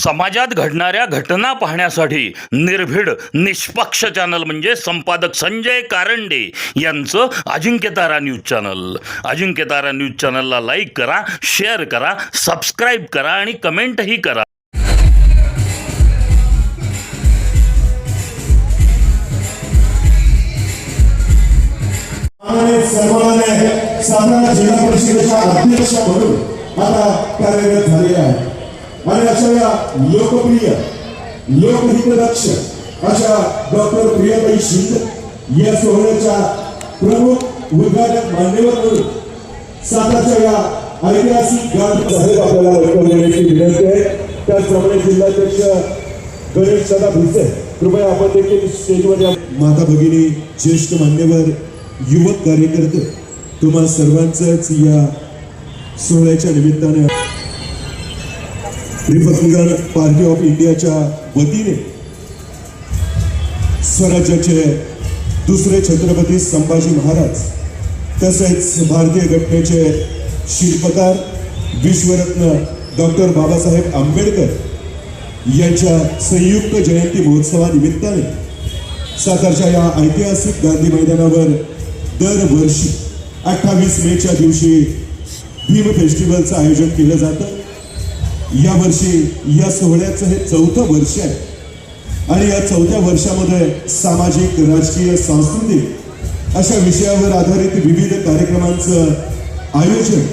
समाजात घडणाऱ्या घटना पाहण्यासाठी निर्भीड निष्पक्ष चॅनल म्हणजे संपादक संजय कारंडे यांचं Ajinkyatara news channel. Ajinkyatara news चॅनलला लाईक करा, शेअर करा, सबस्क्राईब करा आणि कमेंटही करा. सातारा जिल्हा परिषदेच्या अध्यक्ष म्हणून आता कार्यरत झाले आहे आणि अशा लोकप्रिय लोकहितरक्ष अशा डॉक्टर प्रियाताई शिंदे या सोहळ्याच्या प्रमुख उद्घाटक मान्यवर म्हणून सातारच्या या ऐतिहासिक गांधी साहेब आपल्याला वेलकम देण्याची विनंती आहे. त्याचप्रमाणे जिल्हाध्यक्ष गणेश दादा भिसे, कृपया आपण देखील स्टेजवर या. माता भगिनी, ज्येष्ठ मान्यवर, युवक कार्यकर्ते, तुम्हा सर्वांचंच या सोहळ्याच्या निमित्ताने रिपब्लिकन पार्टी ऑफ इंडियाच्या वतीने स्वराज्याचे दुसरे छत्रपती संभाजी महाराज तसेच भारतीय घटनेचे शिल्पकार विश्वरत्न डॉक्टर बाबासाहेब आंबेडकर यांच्या संयुक्त जयंती महोत्सवानिमित्ताने सातारच्या या ऐतिहासिक गांधी मैदानावर दरवर्षी 28 मेच्या दिवशी भीम फेस्टिवलचं आयोजन केलं जातं. यावर्षी या सोहळ्याचं हे 4थं वर्ष आहे आणि या 4थ्या वर्षामध्ये सामाजिक, राजकीय, सांस्कृतिक अशा विषयावर आधारित विविध कार्यक्रमांचं आयोजन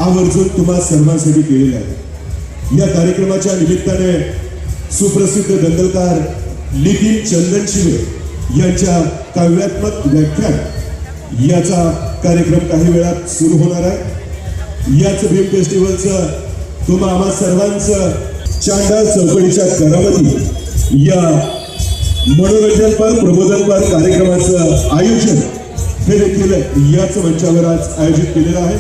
आवर्जून तुम्हा सर्वांसाठी केलेलं आहे. या कार्यक्रमाच्या निमित्ताने सुप्रसिद्ध दंगलकार नितीन चंदनशिवे यांच्या काव्यात्मक व्याख्यान याचा कार्यक्रम काही वेळात सुरू होणार आहे. याच भीम फेस्टिवलचं तुम्हा आम्हा सर्वांचं चांडाळ चौकडीच्या करावती या मनोरंजनपर प्रबोधनपर कार्यक्रमाचं आयोजन हे देखील याच मंचावर आज आयोजित केलेलं आहे.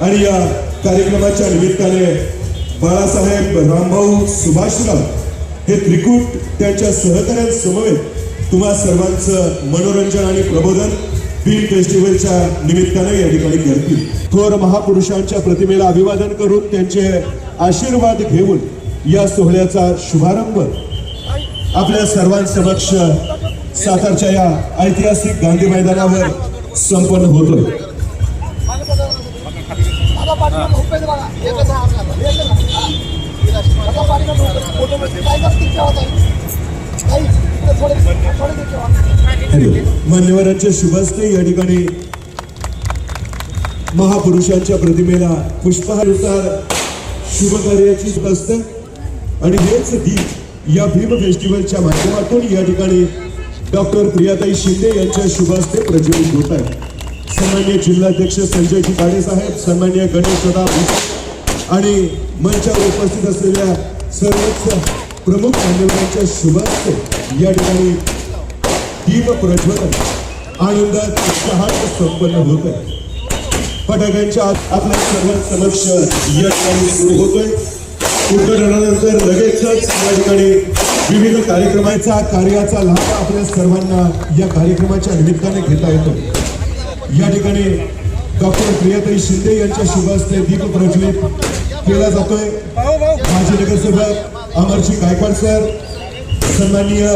आणि या कार्यक्रमाच्या निमित्ताने बाळासाहेब रामभाऊ सुभाषराव हे त्रिकूट त्यांच्या सहकाऱ्यांसमवेत तुम्हा सर्वांचं मनोरंजन आणि प्रबोधन भीम फेस्टिवलच्या निमित्ताने या ठिकाणी करतील. थोर महापुरुषांच्या प्रतिमेला अभिवादन करून त्यांचे आशीर्वाद घेऊन या सोहळ्याचा शुभारंभ आपल्या सर्वांसमक्ष सातारच्या या ऐतिहासिक गांधी मैदानावर संपन्न होतोय. मान्यवरांच्या शुभहस्ते या ठिकाणी महापुरुषांच्या प्रतिमेला पुष्पहार शुभ कार्याची असते आणि हेच दीप या भीम फेस्टिवलच्या माध्यमातून या ठिकाणी डॉक्टर प्रियाताई शिंदे यांच्या शुभहस्ते प्रज्वलित होत आहे. सन्माननीय जिल्हाध्यक्ष संजयजी काळे साहेब, सन्माननीय गणेश दादा भिसे आणि मंचावर उपस्थित असलेल्या सर्वच प्रमुख मान्यवरांच्या शुभहस्ते या ठिकाणी दीप प्रज्वलन आनंदात उत्साहात संपन्न होत आहे. फटाक्यांच्या आपल्या सर्वांसमक्ष या ठिकाणी सुरू होतोय. उद्घाटनानंतर लगेचच या ठिकाणी विविध कार्यक्रमाचा कार्याचा लाभ आपल्या सर्वांना या कार्यक्रमाच्या निमित्ताने घेता येतो. या ठिकाणी डॉक्टर प्रियाताई शिंदे यांच्या शुभहस्ते दीप प्रज्वलित केला जातोय. माजी नगरसेवक अमरजी गायकवाड सर, सन्माननीय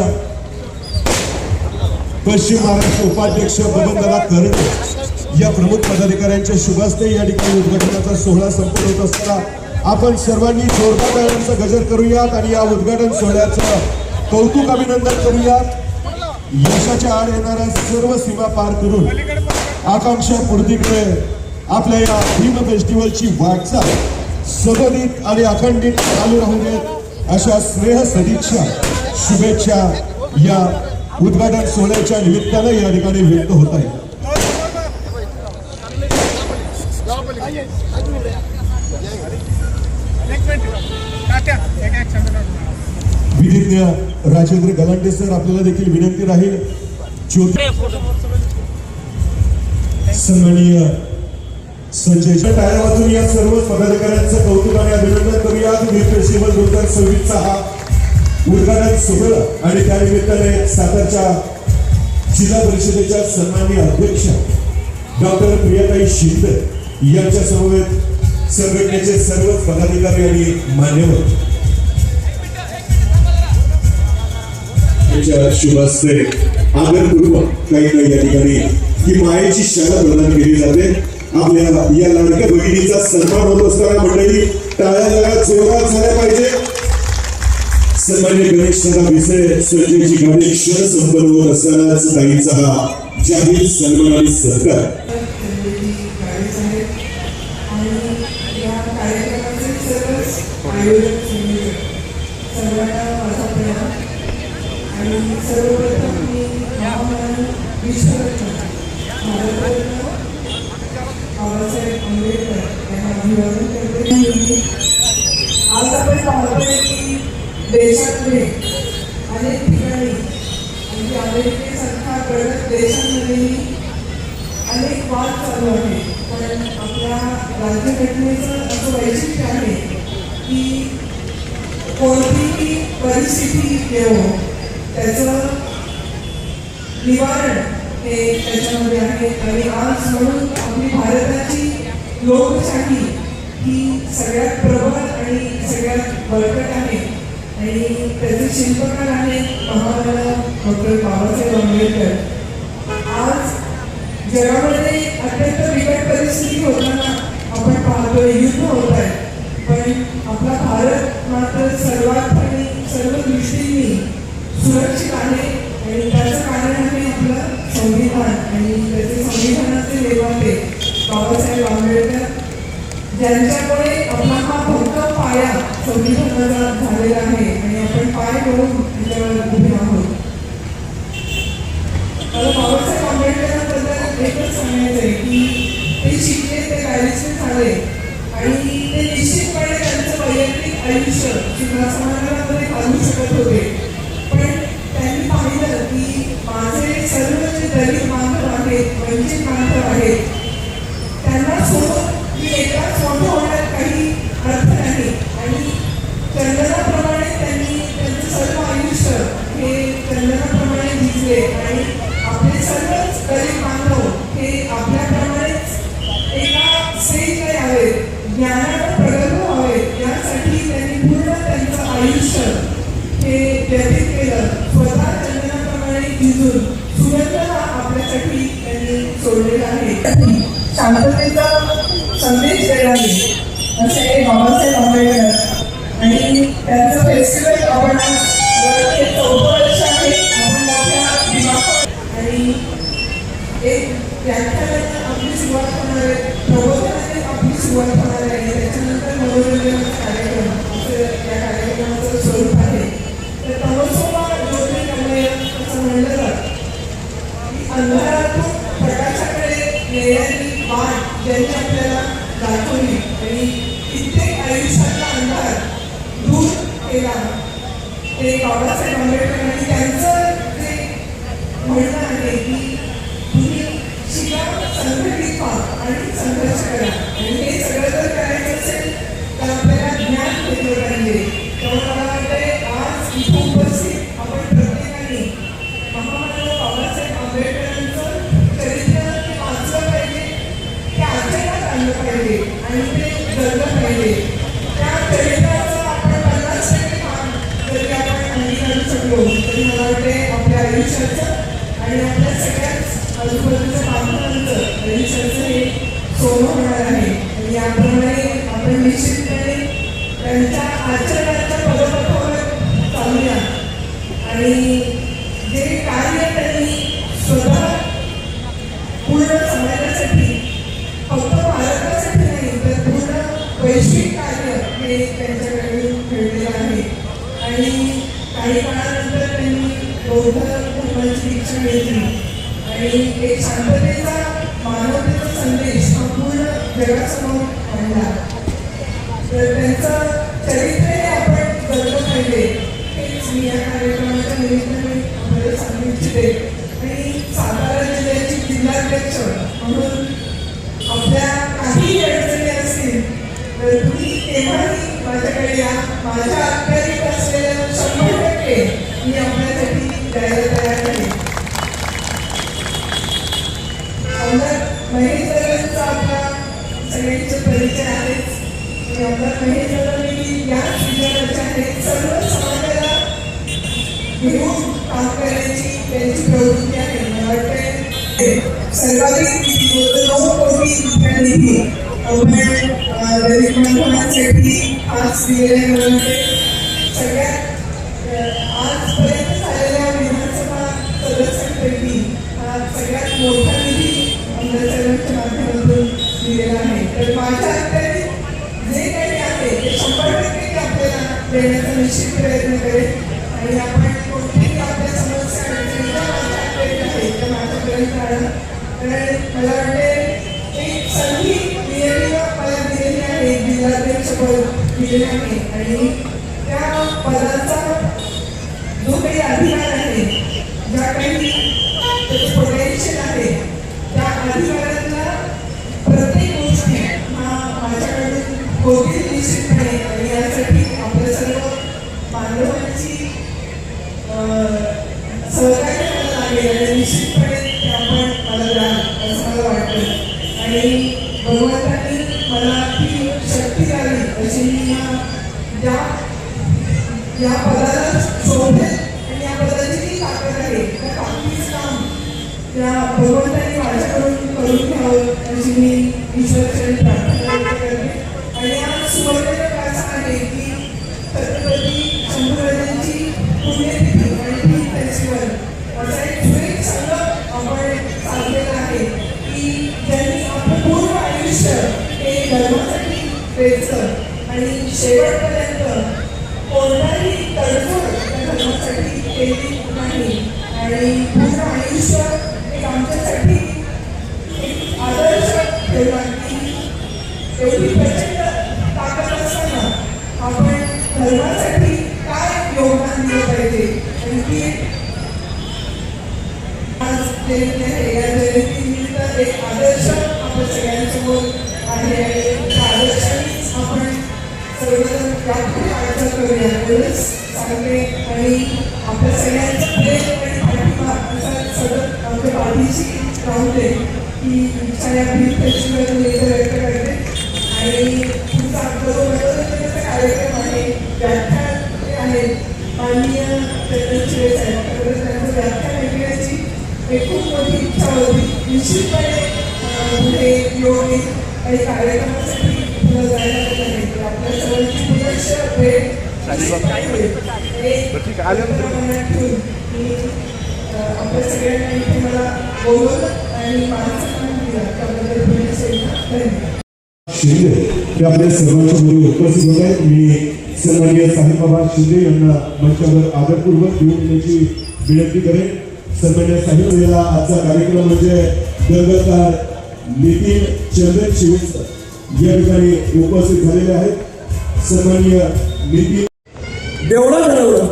पश्चिम महाराष्ट्र उपाध्यक्ष बबनदादा करंडे या प्रमुख पदाधिकाऱ्यांच्या शुभहस्ते या ठिकाणी उद्घाटनाचा सोहळा संपन्न होत असताना आपण सर्वांनी जोरदार टाळ्यांचा गजर करूयात आणि या उद्घाटन सोहळ्याचं कौतुक अभिनंदन करूयात. यशाच्या आड येणाऱ्या सर्व सीमा पार करून आकांक्षा पूर्तीकडे आपल्या या भीम फेस्टिवलची वाटचाल सदनित आणि अखंडित चालू राहू देत अशा स्नेह सदिच्छा शुभेच्छा या उद्घाटन सोहळ्याच्या निमित्ताने या ठिकाणी व्यक्त होत आहे. विधिज्ञ राजेंद्र गलांडे सर, आपल्याला देखील विनंती राहील सन्माननीय संजय टाळ्यावाजून या सर्व पदाधिकाऱ्यांचं कौतुक आणि अभिनंदन करूयात. भीम फेस्टिवल 2026चा हा उद्घाटन सोहळा आणि त्यानिमित्ताने सातारच्या जिल्हा परिषदेच्या सन्माननीय अध्यक्ष डॉक्टर प्रियाताई शिंदे यांच्या समवेत संघटनेचे सर्वच पदाधिकारी आणि मान्यवर यांच्या शुभ हस्ते आदरपूर्वक काही या ठिकाणी ही मायेची शाळा प्रदान केली जाते. आपल्या या लाडक्या भगिनीचा सन्मान होत असताना मंडळी टाळ्या जरा जोरात झाल्या पाहिजे. सन्मान्य गणेश दादा विषय संजयची गाडी क्षण संपन्न होत असतानाच ताईचा हा जाहीर सन्मान आणि सत्कार. सर्वप्रथम मी बाबासाहेब आंबेडकर यांना अभिवादन करते. आज आपण पाहतोय की देशातले अनेक ठिकाणी म्हणजे अमेरिकेसारख्या प्रगत देशांमध्येही अनेक वाद चालू आहे. पण आपल्या राज्यघटनेचं असं वैशिष्ट्य आहे की कोणतीही परिस्थिती येवो त्याचं निवारण हे त्याच्यामध्ये आहे. आणि आज म्हणून आपली भारताची लोकशाही ही सगळ्यात प्रबळ आणि सगळ्यात बळकट आहे. आणि त्याचे शिल्पकार आहेत महामानव डॉक्टर बाबासाहेब आंबेडकर. आज जगामध्ये अत्यंत बिकट परिस्थिती होताना आपण पाहतोय, युद्ध होत आहे, पण आपला भारत मात्र सर्वात आणि सर्व दृष्टींनी सुरक्षित आहे. आणि त्याचं कारण आहे आपलं संविधान आणि त्याचे संविधानाचे निर्माते बाबासाहेब आंबेडकर, ज्यांच्यामुळे आपला हा भक्कम पाया संविधानाचा झालेला आहे आणि आपण पाय करून त्याच्यावर उभे आहोत. मला बाबासाहेब आंबेडकरांबद्दल एकच सांगायचं आहे की ते शिकले, ते बॅरिस्टर झाले आणि ते निश्चितपणे त्यांचं वैयक्तिक आयुष्य समाजामध्ये घालू शकत होते. पण त्यांनी पाहिलं की माझे सर्व जे दलित बांधव आहेत, वंचित बांधव आहेत, त्यांना सोडून मी एकाच मोठं होण्यात काही अर्थ नाही. आणि चंदनाप्रमाणे त्यांनी त्यांचं सर्व आयुष्य हे चंदनाप्रमाणे भिजले आणि आपले सर्वच दलित बांधव हे आपल्याप्रमाणेच एका स्टेजला यावेत, ज्ञानाला प्रगल्भ व्हावेत, यासाठी त्यांनी पूर्ण त्यांचं आयुष्य हे व्यतीत केलं. स्वतः चंदनाप्रमाणे भिजून सुगंध हा आपल्यासाठी त्यांनी सोडलेला आहे. शांततेचा संदेश देणारे असे बाबासाहेब आंबेडकर आणि त्यांचं फेस्टिवल आपण हे 14 वर्ष आहे. आपण मोठ्या दिमाखात आणि एक व्याख्यानाने आपली सुरुवात होणार आहे, प्रबोधनाने आपली सुरुवात होणार आहे, त्याच्यानंतर मनोरंजनाचा कार्यक्रम असं या कार्यक्रमाचं स्वरूप आहे. तर तमसोमा ज्योतिर्गमय असं म्हणलं जातं की अंधारातून प्रकाशाकडे नेणारी वाट ज्यांनी आपल्याला दाखवली आणि कित्येक आयुष्यातला अंधार दूर केला ते बाबासाहेब आंबेडकर. आणि त्यांचं जे म्हणणं आहे की तुम्ही शिका, संघटित व्हा आणि संघर्ष करा. आणि हे सगळं जर करायचं असेल तर आपल्याला ज्ञान घेतलं पाहिजे. त्यामुळे मला वाटतंय आज इथं उपस्थित आपण प्रत्येकाने महामानव बाबासाहेब आंबेडकरांचं चरित्र ते वाचलं पाहिजे, ते आचरणात आणलं पाहिजे आणि ते जगलं पाहिजे. त्या चरित्राचं आपण 50% काम जरी आपण अंगीकारू शकलो तरी मला वाटते आपल्या आयुष्याचं आणि आपल्या सगळ्याच आजूबाजूच्या बांधवांचं आयुष्याचं हे सोनं होणार आहे. आणि याप्रमाणे आपण निश्चितपणे त्यांच्या आचरणाच्या पदपथावर चालूया. आणि जे कार्य त्यांनी स्वतः पूर्ण समाजासाठी, फक्त भारतासाठी नाही तर पूर्ण वैश्विक कार्य हे त्यांच्याकडे घडलेलं आहे. आणि काही काळानंतर त्यांनी बौद्ध धर्माची दीक्षा घेतली आणि एक शांततेचा, मानवतेचा संदेश हा पूर्ण जगासमोर आणला. तर त्यांचं चरित्र हे आपण जगलं पाहिजे हेच मी या कार्यक्रमाच्या निमित्ताने आपल्याला सांगू इच्छिते. आणि सातारा जिल्ह्याची जिल्हाध्यक्ष म्हणून आपल्या काही अडचणी असतील तर तुम्ही केव्हाही माझ्याकडे या. माझ्या अखत्यारीत असलेल्या 100% मी आपल्यासाठी द्यायला तयार आहे. आमदार महेश दादांचा आपला सगळ्यांचे परिचय आहेच. आमदार महेश दादा याच विचाराचे आहेत. सर्व समाजाला घेऊन काम सर्वाधिक निधी 9 कोटी रुपये निधी गरीब बांधवांसाठी आज दिलेला आहे. सगळ्यात आजपर्यंत झालेल्या विधानसभा सदस्यांपैकी हा सगळ्यात मोठा निधी आमदारांच्या माध्यमातून दिलेला आहे. तर माझ्या हातात जे काही आहे ते 100% आपल्याला देण्याचा निश्चित प्रयत्न करेल आणि आपण कोणत्याही आपल्या समस्या अडचणीच्या माझ्या हातात आहे त्या माझ्यापर्यंत आणा. कारण मला वाटते एक संधी मला दिलेली आहे, जिल्हाध्यक्ष पद दिलेले आहे आणि त्या पदाचा जो काही अधिकार आहे, ज्या काही त्याचं पोटेन्शियल आहे, त्या अधिकारातला प्रत्येक गोष्टी हा माझ्याकडून होतील निश्चितपणे आणि यासाठी आपल्या सर्व बांधवांची सहकार्य मला लागेल आणि निश्चितपणे ते आपण मला द्याल असं मला वाटतं. आणि भगवंतांनी मला ती शक्ती द्यावी अशी मी या पदाला शोधेल आणि या पदाची जी ताकद आहे त्या ताकदीचं काम त्या भगवंतांनी माझ्याकडून करून घ्यावं अशी मी ईश्वराकडे प्रार्थना करते. आणि आज सुवर्णिम काळ आहे की छत्रपती शंभूराजांची पुण्यतिथी आणि ती फेस्टिवल असा एक सुरेख संगम आपण साधलेला आहे की ज्यांनी आपलं पूर्ण आयुष्य हे धर्मासाठी वेचलं आणि शेवटपर्यंत कोणताही तडजोड त्या धर्मासाठी केली नाही आणि पूर्ण आयुष्य एक आमच्यासाठी एक आदर्श ठेवला की एवढी प्रचंड ताकद असताना आपण धर्मासाठी काय योगदान दिलं पाहिजे आणि ती आज या जयंतीनिमित्त एक आदर्श आपल्या सगळ्यांसमोर आहे आणि त्या आदर्शानेच आपण सर्वजण यापुढे वाटचाल करूया एवढंच सांगते. आणि आपल्या सगळ्यांचं प्रेम आणि पाठिंबा असा सतत आमच्या पाठीशी राहते ही इच्छा या बीड फेस्टिवल इथं व्यक्त करते. आणि तुमचा आमचा जो मनोरंजनाचा कार्यक्रम आहे, व्याख्यान जे आहे माननीय चंदन शिळे साहेब, तर त्यांचं व्याख्यान ऐकण्याची एक खूप मोठी इच्छा होती. निश्चितपणे पुढे योग काही कार्यक्रमासाठी पुढे जायला आहे. आपल्या सर्वांची पुनश्च भेट आपल्या सगळ्यांना इथे मला बोलवलं आणि माझं काम दिलं त्याबद्दल धन्यवाद. शिंदे हे आपल्या सर्वांच्या मध्ये उपस्थित होत आहेत. मी सन्माननीय साहेबबाबा शिंदे यांना मंचावर आदरपूर्वक घेऊन येण्याची विनंती करेन. सन्माननीय साहेब याला आजचा कार्यक्रम म्हणजे दर्गकार नितीन चंदन शिवे या ठिकाणी उपस्थित झालेले आहेत. सन्माननीय नितीन देवळं घडवलं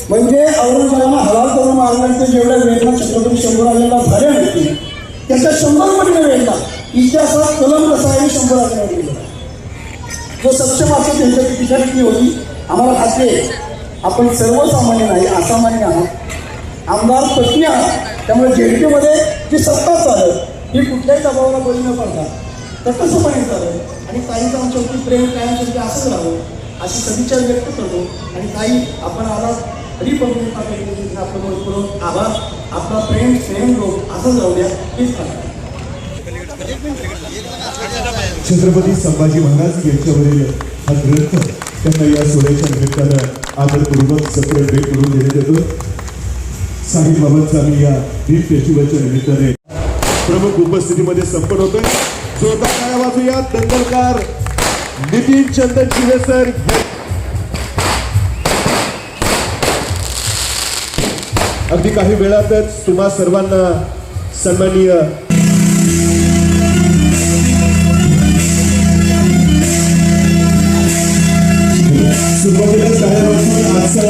म्हणजे औरंगजेबाला हलाल करून मारल्यानंतर जेवढ्या वेदना छत्रपती शंभूराजांना झाल्या होती त्याच्या 100 पटीने वेदना इतिहासात कलम कसा आहे 100 गेला. जो सक्षम असतो त्यांच्या किती होती आम्हाला खात्री आहे. आपण सर्वसामान्य नाही, असामान्य आहात, आमदार पत्नी आहात. त्यामुळे जेडीपीमध्ये जी सत्ता चालत ही कुठल्याही दबावाला बळी न पडता तटस्थपणे चालत आणि ताईचं आमच्यावरती प्रेम कायमसाठी असंच राहावं अशी सदिच्छा व्यक्त करतो. आणि ताई आपण आलात रिपब्लिक पार्टीने आपलं मत करून आभार. आपला प्रेम लोक असंच राहू द्या हीच सांगा. छत्रपती संभाजी महाराज यांच्यावरील हा ग्रंथ त्यांना या सोहळ्याच्या निमित्तानं आदरपूर्वक सप्रेम भेट करून देण्यात येतो. साईबाबांचा आम्ही या बीड फेस्टिवलच्या निमित्ताने प्रमुख उपस्थितीमध्ये संपन्न होतोय. जोरदार टाळ्या वाजूया दंगलकार नितीन चंदन शिवे सर. अगदी काही वेळातच तुम्हा सर्वांना सन्माननीय सुरुवातीला साहेबांनी आजचा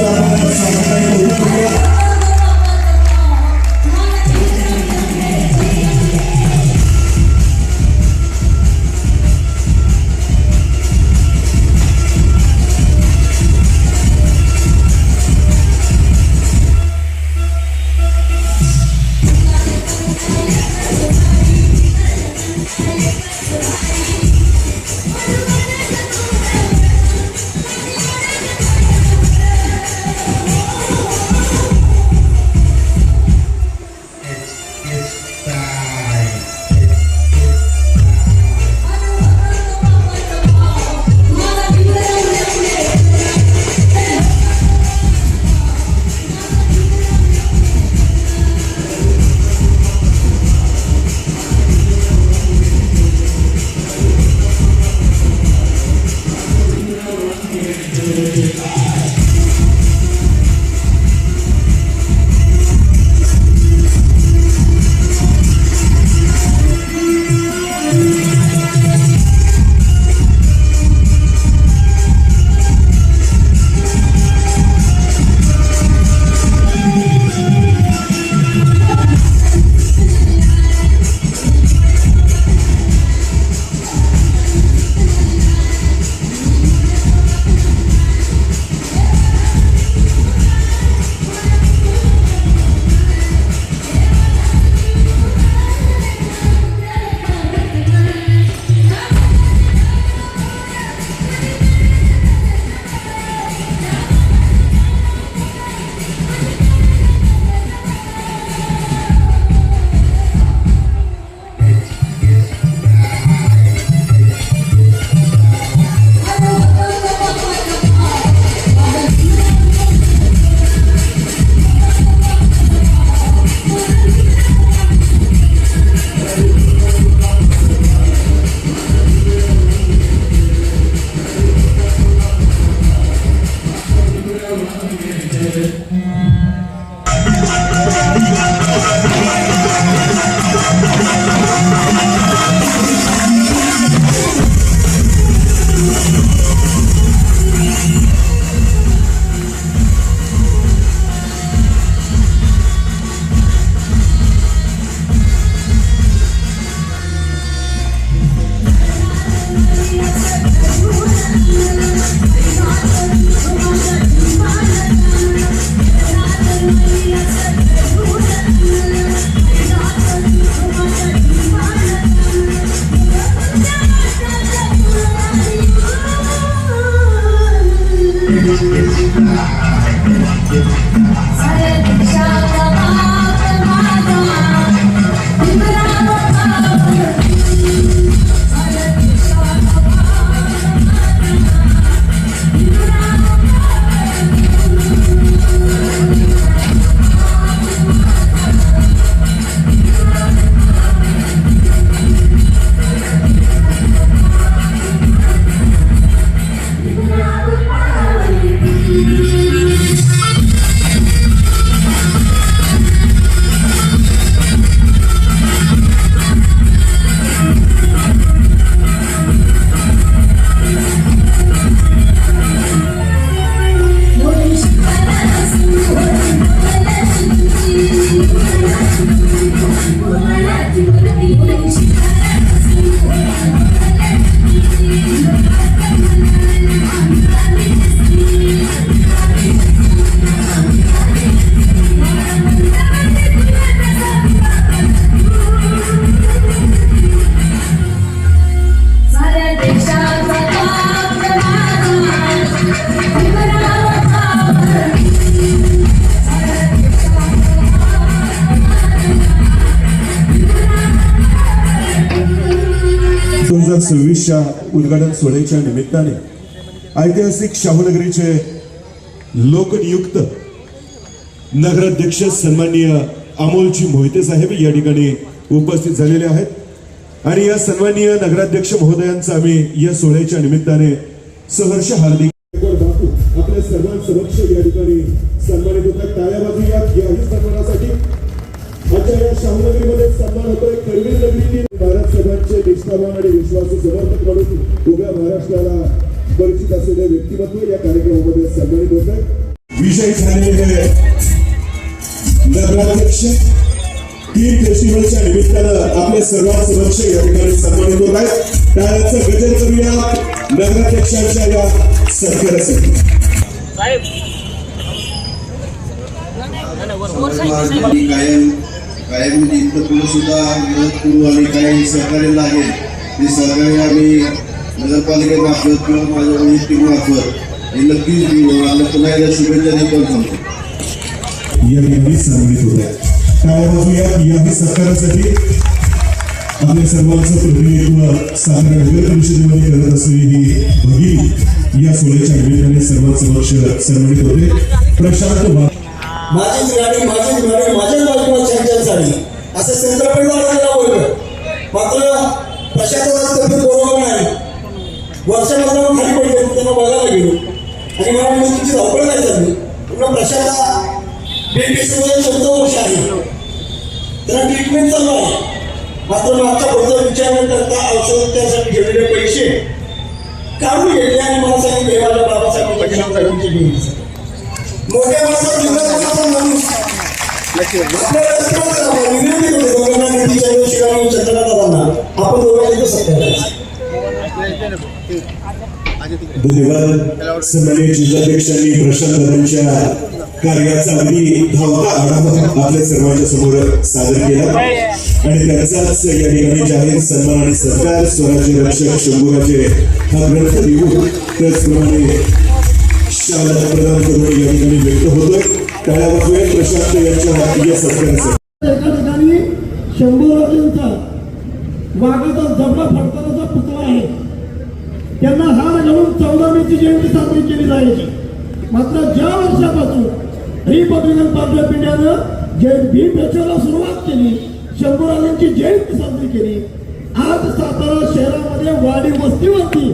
च्या उद्घाटन सोहळ्याच्या निमित्ताने ऐतिहासिक शाहूनगरीचे लोकनियुक्त नगराध्यक्ष सन्माननीय अमोलजी मोहिते साहेब या ठिकाणी उपस्थित झालेले आहेत आणि या सन्माननीय नगराध्यक्ष महोदयांचा आम्ही या सोहळ्याच्या निमित्ताने सहर्ष हार्दिक बापू आपल्या सर्वांसमक्ष या ठिकाणी सन्मानित होतात. टाळ्या वाजूयात याही सन्मानासाठी. आजच्या या शाहूनगरीमध्ये सन्मान होतोय करवीर नगरीतील भारत सभांचे निष्ठावान आणि विश्वासू समर्थक म्हणून उभ्या महाराष्ट्राला परिचित असलेले व्यक्तिमत्व या कार्यक्रमामध्ये सन्मानित होत आहे. विजयी झालेले नगराध्यक्ष तीन फेस्टिवलच्या निमित्तानं आपल्या सर्वांसमक्ष या ठिकाणी सन्मानित होत आहेत. टाळ्याचं गजर करूया नगराध्यक्षांच्या या सत्कारासाठी. कायम इथं पुढे सुद्धा मदत करू आणि काही सहकार्य लागेल ते सहकार्य आम्ही नगरपालिकेमार्फत किंवा माझ्या वैयक्तिकमार्फत हे नक्कीच देऊ आणि पुन्हा एकदा शुभेच्छा देतो सांगतो. या ठिकाणी सन्मानित होत आहे. टाळ्या वाजूया याही सहकारासाठी. आपल्या सर्वांचं प्रतिनिधित्व सातारा नगर परिषदेमध्ये करत असलेली ही भगिनी या सोहळ्याच्या निमित्ताने सर्वांसमक्ष सन्मानित होते. प्रशांत माझीच गाडी माझ्याच बाजूला चॅम्पियन झाली असं संकल्पना बोललं. मात्र प्रशासनाचं तब्येत बरोबर नाही. वर्षामध्ये खाली पडले त्यांना बघायला गेलो आणि मला म्हणजे तुमची धावपळ नाही झाली. पुन्हा प्रशासना बेबीसीमध्ये 14 वर्ष आहे, त्यांना ट्रीटमेंट चालू आहे. मात्र मागचा पुढचा विचार न करता औषध त्यासाठी घेतलेले पैसे काढून घेतले आणि मला सांगितले माझ्या बाबासाहेब पटेलांची बेबी मोठ्या माणसाचा माणूस आपण दोघांनी सत्य. धन्यवाद. सन्माननीय जिल्हाध्यक्षांनी प्रशांत दादांच्या कार्याचा अगदी धावता आढावा आपल्या सर्वांच्या समोर सादर केला आणि त्यांचाच या ठिकाणी जाहीर सन्मान आणि सरकार स्वराज्य रक्षक शंभूराजे हा ग्रंथ देऊन त्याचप्रमाणे शाला प्रदान करून या ठिकाणी व्यक्त होतोय. टाळ्या वाजूया प्रशांत यांच्या या सत्कारासाठी. एका ठिकाणी शंभूराजेंचा वाघाचा जबडा फडतानाचा पुतळा आहे. त्यांना हार घालून 14वीची जयंती साजरी केली जायची. मात्र ज्या वर्षापासून रिपब्लिकन पार्टी ऑफ इंडियानं भीम यात्रेला सुरुवात केली, शंभूराजांची जयंती साजरी केली. आज सातारा शहरामध्ये वाडी वस्तीवरती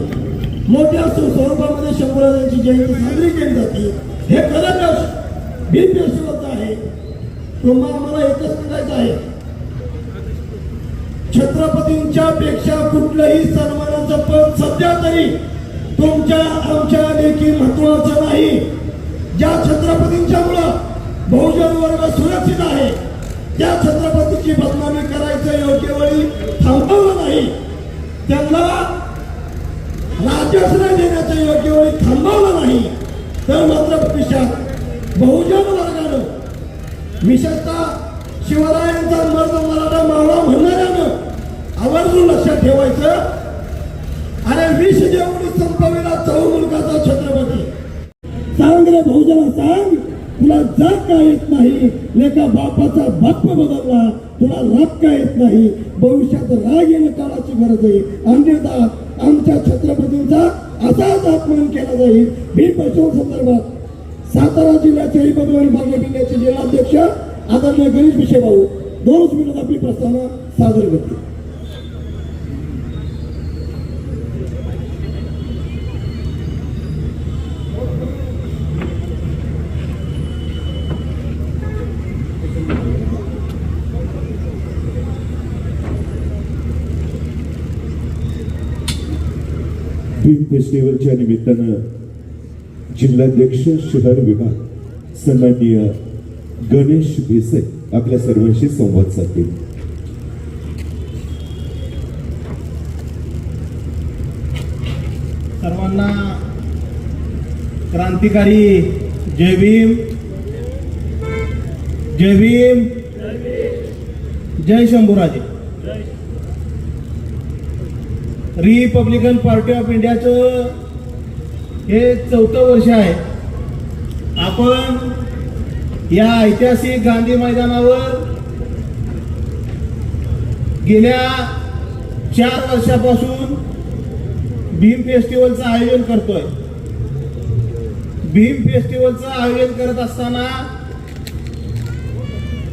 मोठ्या स्वरूपामध्ये शंभूराजांची जयंती साजरी केली जाते. हे खरं भीम फेस्टिवलचं आहे. तुम्हाला आम्हाला एकच सांगायचं आहे, छत्रपतींच्या पेक्षा कुठलंही सन्मानाचं पद सध्या तरी तुमच्या आमच्या देखील महत्वाचं नाही. ज्या छत्रपतींच्यामुळं बहुजन वर्ग सुरक्षित आहे त्या छत्रपतीची बदनामी करायचं योग्य वेळी थांबवलं नाही, त्यांना राज्याश्रय देण्याचं योग्य वेळी थांबवलं नाही, तर मात्र भविष्यात बहुजन वर्गानं विशेषतः शिवरायांचा मर्द मराठा मावळा म्हणणाऱ्यानं आवर्जून लक्षात ठेवायचं. अरे विष जेवढी संपविला चौमुलकाचा छत्रपती सांग रे भाऊजाला सांग, तुला जात का येत नाही, लेका बापाचा बाप बदलला, तुला राग का येत नाही, भविष्यात राग येणं काळाची गरज आहे. अन्यथा आमच्या छत्रपतींचा असाच अपमान केला जाईल. भीम पेशवे संदर्भात सातारा जिल्ह्याचे रिपब्लिकन पार्टी इंडियाचे जिल्हाध्यक्ष आदरणीय गणेश विषय भाऊ 2 मिनिट आपली प्रस्तावना सादर करतील. फिल्म फेस्टिवलच्या निमित्तानं जिल्हाध्यक्ष शहर विभाग सन्माननीय गणेश भिसे आपल्या सर्वांशी संवाद साधतील. सर्वांना क्रांतिकारी जय भीम, जय भीम, जय शंभूराजे. रिपब्लिकन पार्टी ऑफ इंडियाचं हे 4थं वर्ष आहे. आपण या ऐतिहासिक गांधी मैदानावर गेल्या 4 वर्षापासून भीम फेस्टिवलचं आयोजन करतोय. भीम फेस्टिवलचं आयोजन करत असताना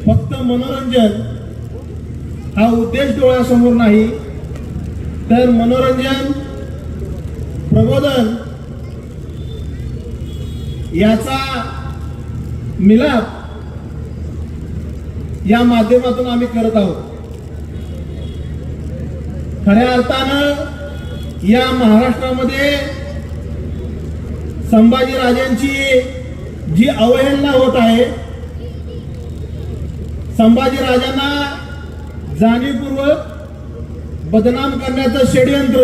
फक्त मनोरंजन हा उद्देश डोळ्यासमोर नाही, तर मनोरंजन, प्रबोधन याचा मिलाप या माध्यमातून आम्ही करत आहोत. खऱ्या अर्थानं या महाराष्ट्रामध्ये संभाजीराजांची जी अवहेलना होत आहे, संभाजीराजांना जाणीवपूर्वक बदनाम करण्याचं षडयंत्र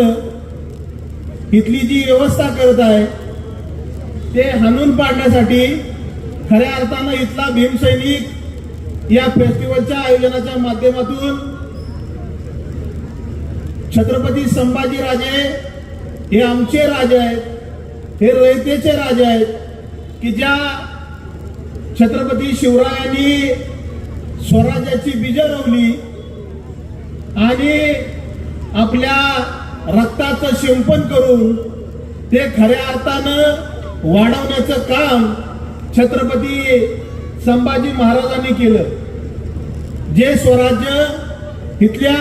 इथली जी व्यवस्था करत आहे ते हाणून पाडण्यासाठी खऱ्या अर्थानं इथला भीमसैनिक या फेस्टिवलच्या आयोजनाच्या माध्यमातून छत्रपती संभाजीराजे हे आमचे राजे आहेत, हे रयतेचे राजे आहेत की ज्या छत्रपती शिवरायांनी स्वराज्याची बीजं रोवली आणि आपल्या रक्ताचं शिंपण करून ते खऱ्या अर्थानं वाढवण्याचं काम छत्रपती संभाजी महाराजांनी केलं. जे स्वराज्य इथल्या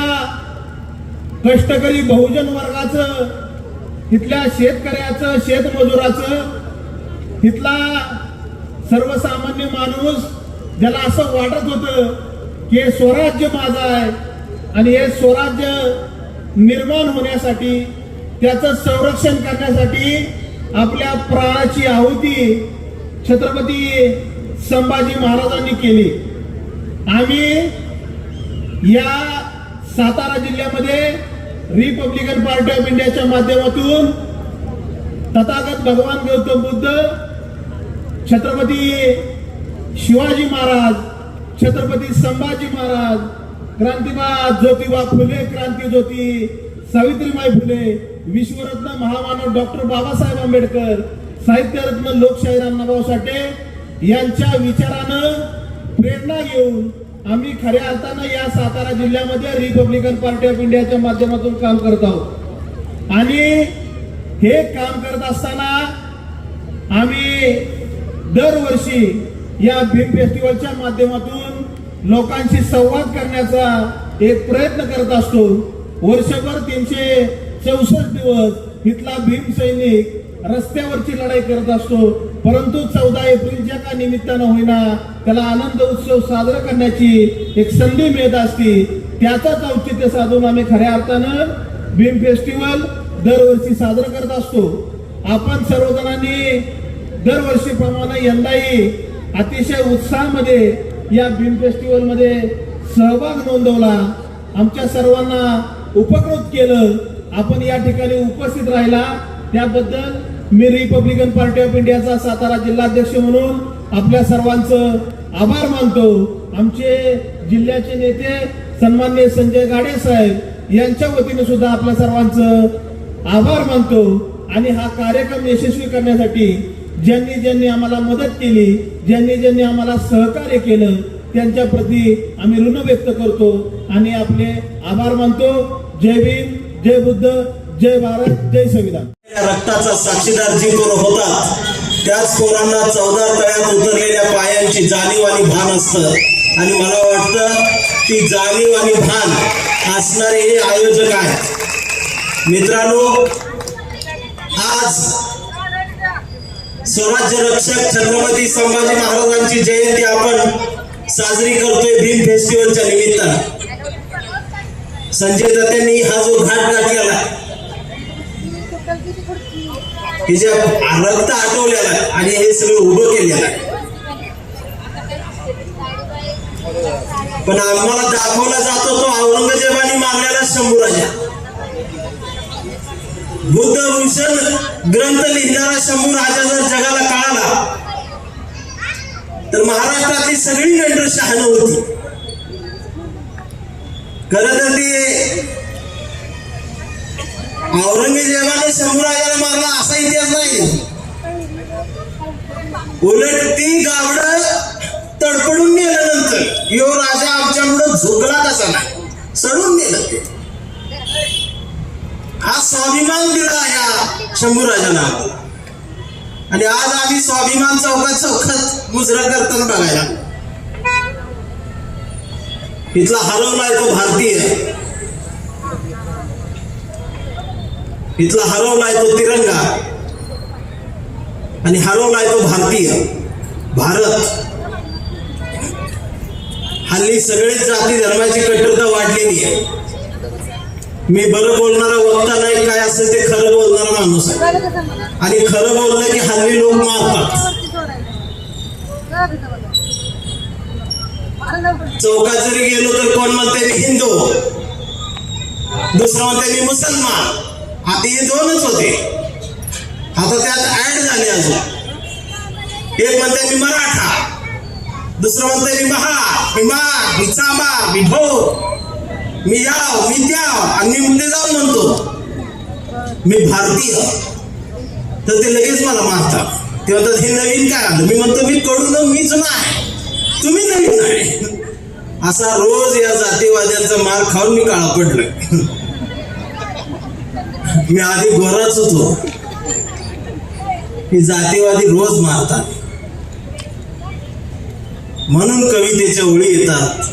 कष्टकरी बहुजन वर्गाचं, इथल्या शेतकऱ्याचं, शेतमजुराचं, इथला सर्वसामान्य माणूस ज्याला असं वाटत होतं की हे स्वराज्य माझं आहे आणि हे स्वराज्य निर्माण होण्यासाठी, त्याचं संरक्षण करण्यासाठी आपल्या प्राणाची आहुती छत्रपती संभाजी महाराजांनी केली. आम्ही या सातारा जिल्ह्यामध्ये रिपब्लिकन पार्टी ऑफ इंडियाच्या माध्यमातून तथागत भगवान गौतम बुद्ध, छत्रपती शिवाजी महाराज, छत्रपती संभाजी महाराज, क्रांतिबा ज्योतिबा फुले, क्रांती ज्योती सावित्रीबाई फुले, विश्वरत्न महामानव डॉक्टर बाबासाहेब आंबेडकर, साहित्यरत्न लोकशाहीर अण्णाभाऊ साठे यांच्या विचारानं प्रेरणा घेऊन आम्ही खऱ्या अर्थानं या सातारा जिल्ह्यामध्ये रिपब्लिकन पार्टी ऑफ इंडियाच्या माध्यमातून काम करत आहोत. आणि हे काम करत असताना आम्ही दरवर्षी या भीम फेस्टिवलच्या माध्यमातून लोकांशी संवाद करण्याचा एक प्रयत्न करत असतो. वर्षभर 364 दिवस इथला भीम सैनिक रस्त्यावरची लढाई करत असतो, परंतु 14 एप्रिलच्या का निमित्तानं होईना त्याला आनंद उत्सव साजरा करण्याची एक संधी मिळत असते. त्याचाच औचित्य साधून आम्ही खऱ्या अर्थानं भीम फेस्टिवल दरवर्षी साजरा करत असतो. आपण सर्वजणांनी दरवर्षीप्रमाणे यंदाही अतिशय उत्साहामध्ये या भीम फेस्टिवल मध्ये सहभाग नोंदवला, आमच्या सर्वांना उपकृत केलं. आपण या ठिकाणी उपस्थित राहिला त्याबद्दल मी रिपब्लिकन पार्टी ऑफ इंडियाचा सातारा जिल्हाध्यक्ष म्हणून आपल्या सर्वांचं आभार मानतो. आमचे जिल्ह्याचे नेते सन्माननीय संजय गाडे साहेब यांच्या वतीने सुद्धा आपल्या सर्वांचं आभार मानतो. आणि हा कार्यक्रम यशस्वी करण्यासाठी ज्यांनी ज्यांनी आम्हाला मदत केली, ज्यांनी ज्यांनी आम्हाला सहकार्य केलं, त्यांच्या प्रती आम्ही ऋण व्यक्त करतो आणि आपले आभार मानतो. जय भीम, जय बुद्ध, जय भारत, जय संविधान. रक्ताचा साक्षीदार जी पोरं होतात त्याच पोरांना 14 तळ्यात उतरलेल्या पायांची जाणीव आणि भान असतं. आणि मला वाटतं ती जाणीव आणि भान असणारे हे आयोजक आहेत. मित्रांनो, आज स्वराज्य रक्षक छत्रपती संभाजी महाराजांची जयंती आपण साजरी करतोय भीम फेस्टिवलच्या निमित्तानं. संजय दत्तांनी हा जो घाट गाठलेला तिच्या रक्त आटवलेला आहे आणि हे सगळं उभं केलेलं आहे. पण आम्हाला दाखवला जातो तो औरंगजेबाने मारलेला शंभूराजा. बुद्धभूषण ग्रंथ लिहिणारा शंभूराजा जर जगाला कळाला तर महाराष्ट्रातली सगळी मेंढर शहाणं होती. खरं तर ती औरंगजेबाने शंभूराजाला मारला असा इतिहास नाही. उलट ती गावडं तडपडून नेल्यानंतर यो राजा आमच्यामुळे झोकला कसा नाही, सडून नेलं ते. हा स्वाभिमान दिला या शंभूराजाला. आणि आज आम्ही स्वाभिमान चौकात मुजरा करताना बघायला इथला हरवलाय तो भारतीय, इथला हरवलाय तो तिरंगा आणि हरवलाय तो भारतीय भारत. हल्ली सगळेच जाती धर्माची कट्टरता वाढलेली आहे. मी बरं बोलणारा वक्ता नाही, काय असेल ते खरं बोलणारा माणूस आहे. आणि खरं बोललं की हल्ली लोक मारतात. चौकात जरी गेलो तर कोण म्हणते मी हिंदू, दुसरं म्हणते मी मुसलमान. आता हे दोनच होते, आता त्यात ऍड झाले अजून. एक म्हणते मी मराठा, दुसरं म्हणते मी मी माग, मी चांबा, मी भो, मी याव, मी त्याव, आणि मी मुद्दे जाऊन म्हणतो मी भारतीय. तर ते लगेच मला मारतात. ते म्हणतात हे नवीन काय आलं. मी म्हणतो मी कडून मीच नाही, तुम्ही नवीन नाही. असा रोज या जातीवाद्यांचा मार खाऊन मी काळा पडलोय. मी आधी गोराच होतो, ही जातीवादी रोज मारतात. म्हणून कवितेच्या ओळी येतात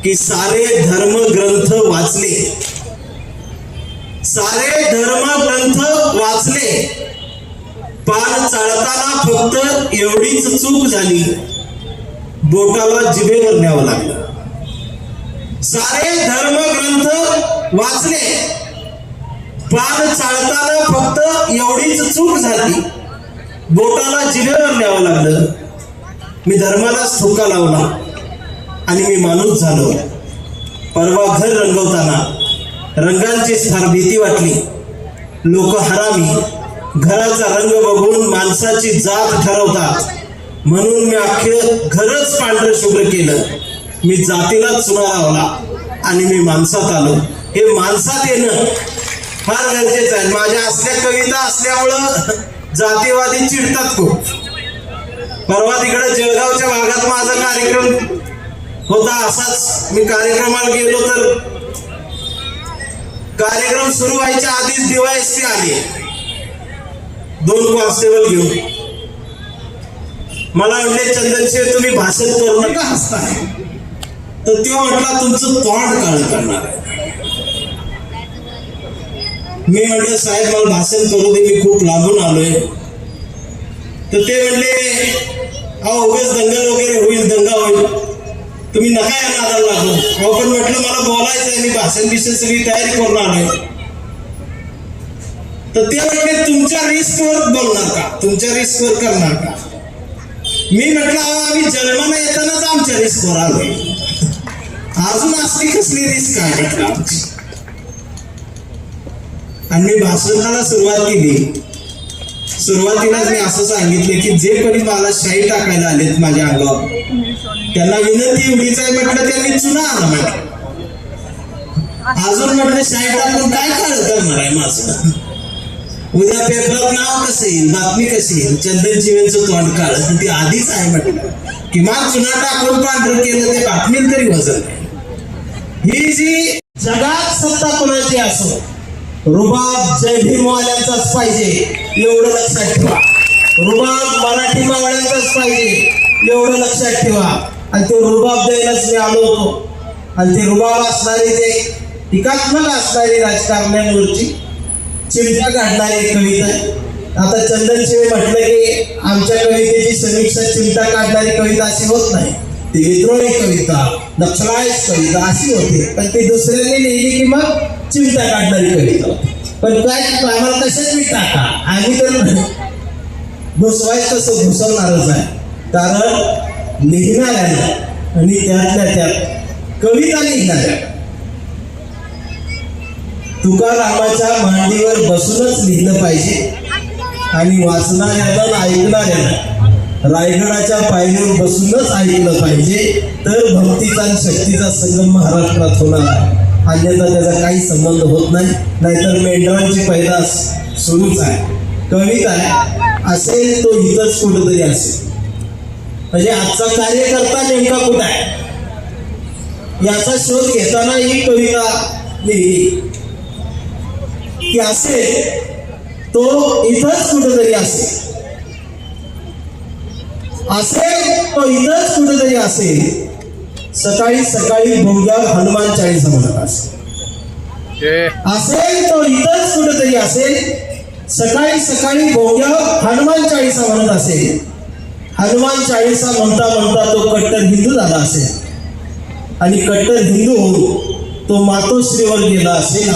की सारे धर्म ग्रंथ वाचले, सारे धर्म ग्रंथ वाचले, पान चाळताना फक्त एवढीच चूक झाली, बोटाला जिभेवर न्यावं लागलं. सारे धर्म ग्रंथ वाचले, पान चाळताना फक्त एवढीच चूक झाली, बोटाला जिभेवर न्यावं लागलं. मी धर्मालाच ठोका लावला आणि मी माणूस झालो. परवा घर रंगवताना रंगांची फार भीती वाटली. लोक हरामी, घराचा रंग बघून माणसाची जात ठरवतात. म्हणून मी अख्खं घरच पांढरं शुभ्र केलं. मी जातीलाच चुना लावला आणि मी माणसात आलो. हे माणसात येणं फार गरजेचं आहे. माझ्या असल्या कविता असल्यामुळं जातीवादी चिडतात खूप. परवा तिकडे जळगावच्या भागात माझा कार्यक्रम होता. असाच मी कार्यक्रमाला गेलो तर कार्यक्रम सुरू व्हायच्या आधीच DYSP आली, 2 कॉन्स्टेबल घेऊन. मला म्हटले चंदनशेठ तुम्ही भाषण करू नका हसताय. तर तो म्हटला तुमचं तोंड काळ करणार आहे. मी म्हटलं साहेब मला भाषण करू दे, मी खूप लागून आलोय. तर ते म्हणले अहो उगाच दंगल वगैरे होईल, दंगा होईल, तुम्ही नका या नादाला लागू. अहो पण म्हटलं मला बोलायचंय, मी भाषण बिषण सगळी तयारी करून आलोय. तर ते म्हटले तुमच्या रिस्कवर बोलणार का, तुमच्या रिस्कवर करणार का. मी म्हटलं अहो आम्ही जन्माला येतानाच आमच्या रिस्कवर आलोय, अजून असली कसली रिस्क आहे म्हटलं आमची. आणि मी भाषणाला सुरुवात केली. सुरुवातीलाच मी असं सांगितले की जे कोणी मला शाई टाकायला आलेत माझ्या अंगावर त्यांना विनंती एवढीच आहे म्हटलं त्यांनी चुना आणा म्हटलं. अजून म्हटलं शाई टाकून काय काळ करणार आहे माझं. उद्या पेपरात नाव कसं येईल, बातमी कशी येईल, चंदन चिवेंचं तोंड काढ ती आधीच आहे म्हटलं. किमान चुना टाकून पांढरं केलं ते बातमीला तरी वजन नाही. ही जी जगात सत्ता कोणाची असो, रुबाब जय भीमवाल्यांचाच पाहिजे एवढं लक्षात ठेवा. रुबाब मराठी मावळ्यांचाच पाहिजे एवढं लक्षात ठेवा. आणि तो रुबाब द्यायलाच मी आलो होतो. आणि ते रुबाब असणारी, ते टीकात्मक असणारी, राजकारण्यांवरची चिमटा काढणारी कविता. आता चंदन शिवे म्हटलं की आमच्या कवितेची समीक्षा चिमटा काढणारी कविता अशी होत नाही. ती विद्रोही कविता, नक्षलाईट कविता अशी होते. पण ती दुसऱ्याने लिहिली की मग चिमटा काढणारी कविता. पण काय आम्हाला कशाच मी टाका, आम्ही तर घुसवायचं तसं घुसवणारच आहे. कारण लिहिणाऱ्याला आणि त्यातल्या त्यात कविता लिहिणाऱ्या तुकारामाच्या मांडीवर बसूनच लिहिलं पाहिजे. आणि वाचणाऱ्याला ऐकणाऱ्याला रायगडाच्या पायरीवर बसूनच ऐकलं पाहिजे. तर भक्तीचा आणि शक्तीचा संगम महाराष्ट्रात होणार आहे. अन्यथा त्याचा काही संबंध होत नाही. नाहीतर मेंढरांची पैदास सुरूच आहे. कविता असेल तो इथंच कुठंतरी असेल. म्हणजे आजचा कार्यकर्ता नेमका कुठं आहे याचा शोध घेताना ही कविता लिहिली की असेल तो इथंच कुठेतरी असेल. तो इथंच कुठेतरी असेल. सकाळी सकाळी भोंग्यावर हनुमान चाळीसा म्हणत असेल तो इथंच कुठेतरी असेल. सकाळी सकाळी भोंग्यावर हनुमान चाळीसा म्हणत असेल. हनुमान चाळीसा म्हणता म्हणता तो कट्टर हिंदू झाला असेल. आणि कट्टर हिंदू होऊन तो मातोश्रीवर गेला असेल.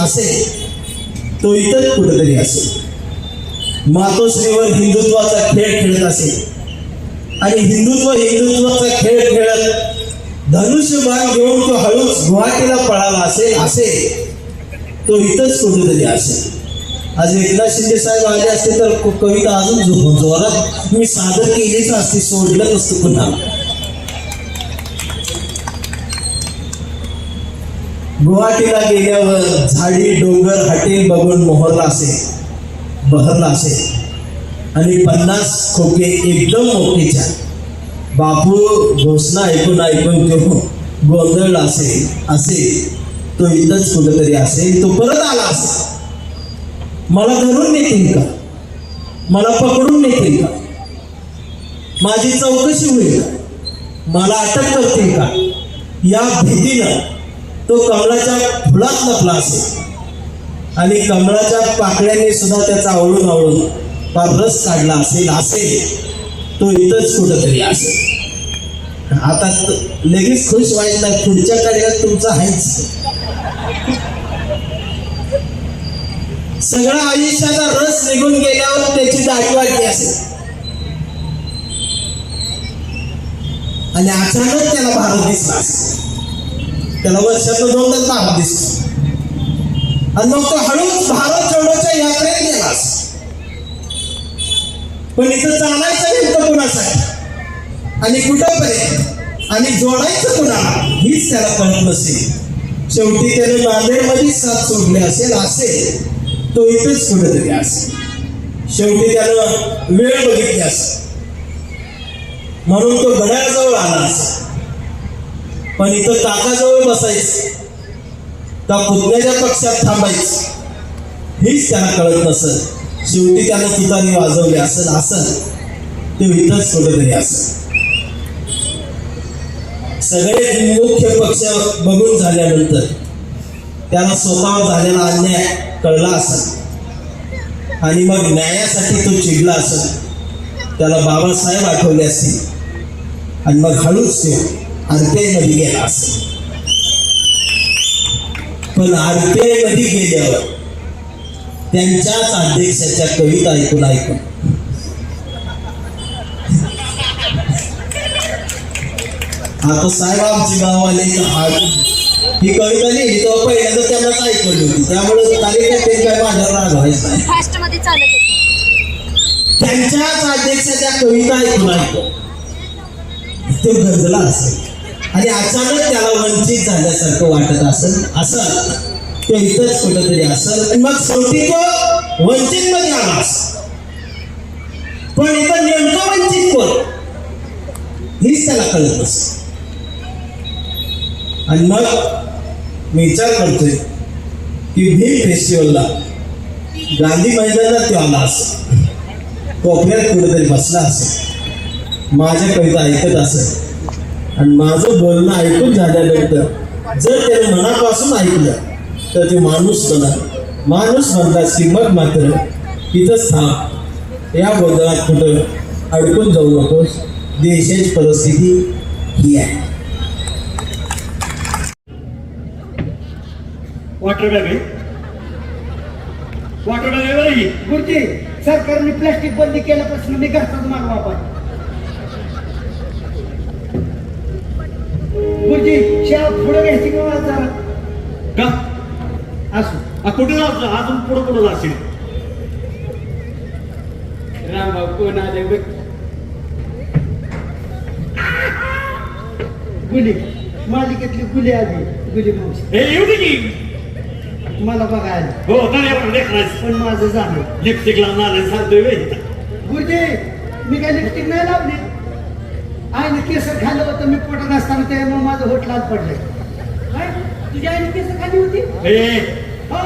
तो इथंच कुठेतरी असेल. मातोश्रीवर हिंदुत्वाचा खेळ खेळत असेल. आणि हिंदुत्वाचा खेळ खेळत धनुष्यबाण घेऊन तो हळूच गुवाहाटीला पळाला असेल. तो इथंच कुठेतरी असेल. आज एकनाथ शिंदे साहेब आले असते तर कविता अजून जोरात मी सादर केलीच असते, सोडलं नसतं पुन्हा. गुवाहाटीला गेल्यावर झाडी डोंगर हॉटेल बघून बहरला असेल. आणि 50 खोके एकदम मोठीच्या बापू घोषणा ऐकून तो गोंधळला असेल. तो इथंच कुठेतरी असेल. तो परत आला असेल. मला धरून नेतील का, मला पकडून नेतील का, माझी चौकशी होईल का, मला अटक करतील का, या भीतीनं तो कमळाच्या फुलात लपला असेल. आणि कमळाच्या पाकळ्याने सुद्धा त्याचा आवळून फार रस काढला असेल. तो इथंच कुठंतरी असेल. आता लगेच खुश व्हायचं नाही, पुढच्या कार्यात तुमचा आहेच. सगळा आयुष्याचा रस निघून गेल्यावर त्याची दाढी वाढली असेल. आणि अचानक त्याला भारत दिसला असेल. त्याला वर्षातून 2दा भारत दिसतो. आणि मग तो हळूच भारत जोडोच्या यात्रेत गेला. पण इथं चालायचं नेमकं कुणासाठी आणि कुठंपर्यंत आणि जोडायचं कुणाला हीच त्याला कळत नसेल. शेवटी त्याने नांदेडमध्ये साथ सोडले असेल. तो इथंच कुठेतरी असेल. शेवटी त्यानं वेळ बघितली असेल म्हणून तो घड्याळाजवळ आला असेल. पण इथं काकाजवळ बसायचं का पुतण्याच्या पक्षात थांबायचं हीच त्याला कळत नसेल. शेवटी त्यानं तुतारी वाजवली असेल. ते इथंच कुठेतरी असेल. सगळे मुख्य पक्ष बघून झाल्यानंतर त्याला स्वतःवर झालेला अन्याय कळला असेल. आणि मग न्यायासाठी तो चिडला असेल. त्याला बाबासाहेब आठवले असतील. आणि मग हळूच तो RTI मध्ये गेला असेल. पण RTI मध्ये गेल्यावर त्यांच्याच अध्यक्षाच्या कविता ऐकून आता साहेब आमची गावाले ही कविता लिहिली तेव्हा पहिल्यांदा त्यांनाच ऐकवली होती. त्यामुळे कार्यकर्ते काय माझ्यावर रागवायचं नाही. त्यांच्याच अध्यक्षाच्या कविता ऐकून तो गरजला असेल. आणि अचानक त्याला वंचित झाल्यासारखं वाटत असेल. तो इथंच कुठंतरी असेल आणि मग शेवटी तो वंचित मध्ये आलास. पण इथं नेमकं वंचित कोण हीच त्याला कळत नसतं. आणि मग मी विचार करतोय की भीम फेस्टिवलला गांधी मैदानात तो आला असेल, कोपऱ्यात कुठेतरी बसला असेल, माझ्या कविता ऐकत असेल आणि माझं बोलणं ऐकून झाल्यानंतर जर त्याने मनापासून ऐकलं तर ते माणूस बनणार. माणूस म्हणतात की मग मात्र इथंच थांब, या गोंधळात कुठं अडकून जाऊ नकोस, देशाची परिस्थिती ही आहे. वॉटर बॅग आहे, वॉटर बॅग आहे बरं ही. गुरुजी सरकारने प्लास्टिक बंदी केल्यापासून मी घरचाच माल वापर. गुरुजी शेळा पुढे घ्यायची किंवा जरा का असू कुठे जायचं अजून पुढे जाशील. रामभाऊ कोण आले बघ. गुली मालिकेतली गुली आली, गुली मावशी हे येऊ दे की. मला बघायला. हो तर लेखनाच पण माझं झालं. लिपस्टिक लावून आलं सांगतोय वेळ. गुरुजी मी काय लिपस्टिक नाही लावली. आईने केसर खाल्लं होतं मी पोटात असताना, त्यामुळे माझं होट लाल पडलंय. काय तुझी आईने केसर खाल्ली होती? हो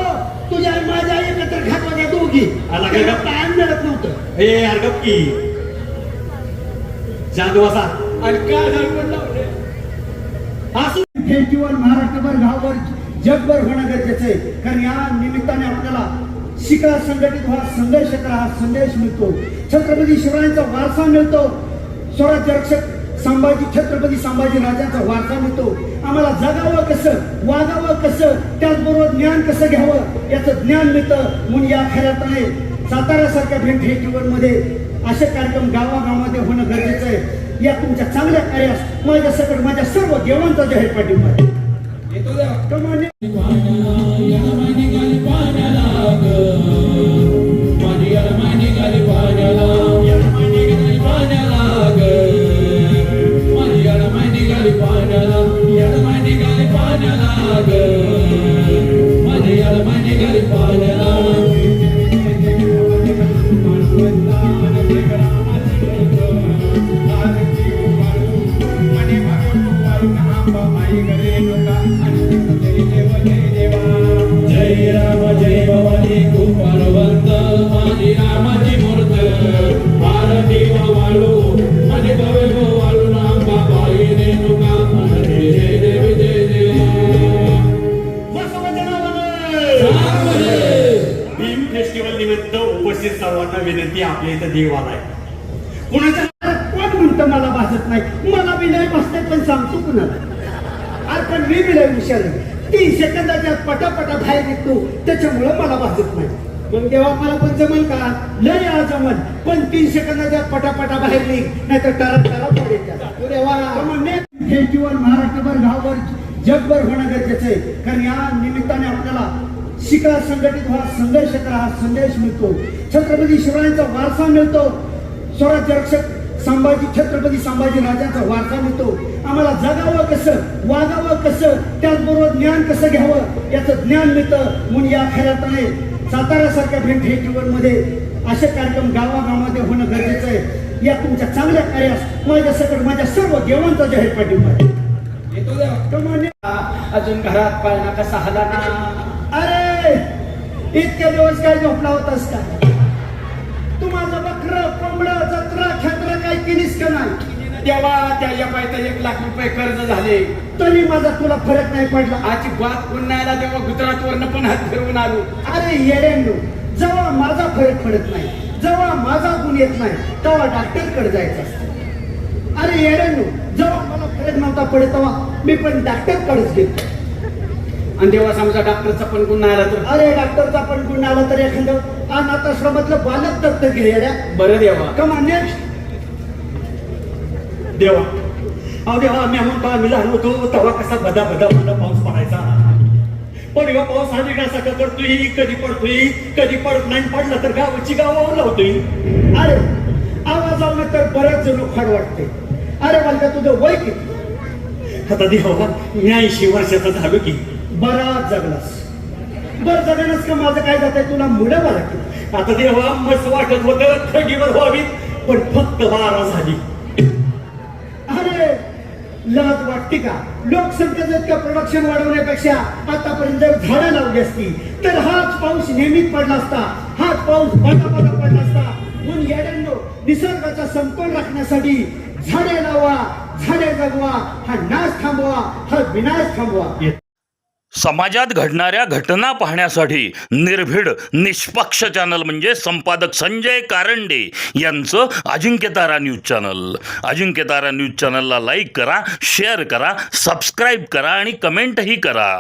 तुझ्या आई माझ्या आई एकत्र खात होत्या दोघी. आला काय गप्प? टाइम मिळत नव्हतं. हे यार गप की चांदू असा आणि काय झालं लावले असं फेस्टिवल महाराष्ट्रभर गावभर जगभर होणं गरजेचं आहे. कारण या निमित्ताने आपल्याला शिका, संघटित व्हा, संघर्ष करा हा संदेश मिळतो. छत्रपती शिवरायांचा वारसा मिळतो. स्वराज्य रक्षक छत्रपती संभाजी राजांचा वारसा मिळतो. आम्हाला जगावं कसं, वागावं कसं, त्याचबरोबर ज्ञान कसं घ्यावं याचं ज्ञान मिळतं. म्हणून या खऱ्याने साताऱ्यासारख्या भेट फेस्टिवलमध्ये असे कार्यक्रम गावागावामध्ये होणं गरजेचं आहे. या तुमच्या चांगल्या कार्यास माझ्या सकट माझ्या सर्व देवांचा जाहीर पाठिंबा आहे. जय राम जय भवानी कुमारवंत माझी रामाची मूर्त भारती वाळू माझे भवे वाळू राम बाबाई रेणुका जय जय देवी जय जय भीम फेस्टिवल निमित्त उपस्थित सर्वांना विनंती, आपल्या इथं देव आलाय. कुणाच्या कोण म्हणतं मला भाजत नाही, मला बी नाही बसते पण सांगतो कुणाला. अरे पण मी बी लय हुशार आहे. 3 सेकंदाच्या पटापटा बाहेर निघतो, त्याच्यामुळं मला भाजत नाही. मग तेव्हा मला पण जमल का? लय या जमल, पण 3 सेकंदाच्या पटापटा बाहेर निघ, नाही तर टरक फेस्टिवल महाराष्ट्रभर गावभर जगभर होणं गरजेचं आहे. कारण या निमित्ताने आपल्याला शिका, संघटित व्हा, संघर्ष करा हा संदेश मिळतो. छत्रपती शिवरायांचा वारसा मिळतो. स्वराज्य रक्षक छत्रपती संभाजी राजांचा वारसा मिळतो. आम्हाला जगावं कसं, वागावं कसं, त्याचबरोबर ज्ञान कसं घ्यावं याचं ज्ञान मिळतं. म्हणून या खऱ्याने साताऱ्यासारख्या भेट फेस्टिवलमध्ये असे कार्यक्रम गावागावामध्ये होणं गरजेचं आहे. या तुमच्या चांगल्या कार्यास माझ्या सकट माझ्या सर्व देवांचा जाहीर पाठिंबा आहे. अजून घरात पाळणा कसा हला ना. अरे इतक्या दिवस काय झोपला होतास का? तू माझं बकरं, कोंबडं, जत्रा, छत्र काय केलीस का नाही? तेव्हा त्या पायता 1 लाख रुपये कर्ज झाले, तरी माझा तुला फरक नाही पडला. आजची बात पुन्हा आला तेव्हा गुजरातवरनं पण हात फिरवून आलो. अरे येड्यांनो, जेव्हा माझा फरक पडत नाही, जेव्हा माझा गुण येत नाही, तेव्हा डॉक्टरकडे जायचं असतं. अरे येड्यांनो, जेव्हा मला फरक नव्हता पडत तेव्हा मी पण डॉक्टरकडेच गेलो. आणि तेव्हा समजा डॉक्टरचा पण गुण आला तर, अरे डॉक्टरचा पण गुण आला तर एखादं अनाथाश्रमातलं बालक दत्तक घ्यायला. बरं देवा का मान्य देवा. अहो देवा, आम्ही आम्ही लहान होतो तेव्हा कसा बदा पाऊस पडायचा. पण ह्यो पाऊस आधी कसा पडतोय, कधी पडतोय कधी पडत नाही. पडला तर गावाची गावावर लावतोय. अरे आवाजावनं तर बरंच जण फार वाटते. अरे मला तुझं वय किती? आता देवा, मी 80 वर्षाचा झालो की. बराच जगलास. बरं जगणच का माझं काय जात तुला मुलं मला की आता देवा मस्त वाटत होतं थंडीवर व्हावी पण फक्त 12 झाली. अरे लाज वाटते का? लोकसंख्येचं इतकं प्रोडक्शन वाढवण्यापेक्षा आतापर्यंत जर झाडं लावली असती तर हाच पाऊस नेहमीच पडला असता, हाच पाऊस पटा पडला असता. म्हणून येड्यांनो, निसर्गाचा समतोल राखण्यासाठी झाडे लावा, झाडे जगवा, हा नाश थांबवा, हा विनाश थांबवा. समाजात घडणाऱ्या घटना पाहण्यासाठी निर्भीड निष्पक्ष चॅनल म्हणजे संपादक संजय कारंडे यांचं Ajinkyatara news channel. Ajinkyatara news चॅनलला लाईक करा, शेअर करा, सबस्क्राईब करा आणि कमेंटही करा.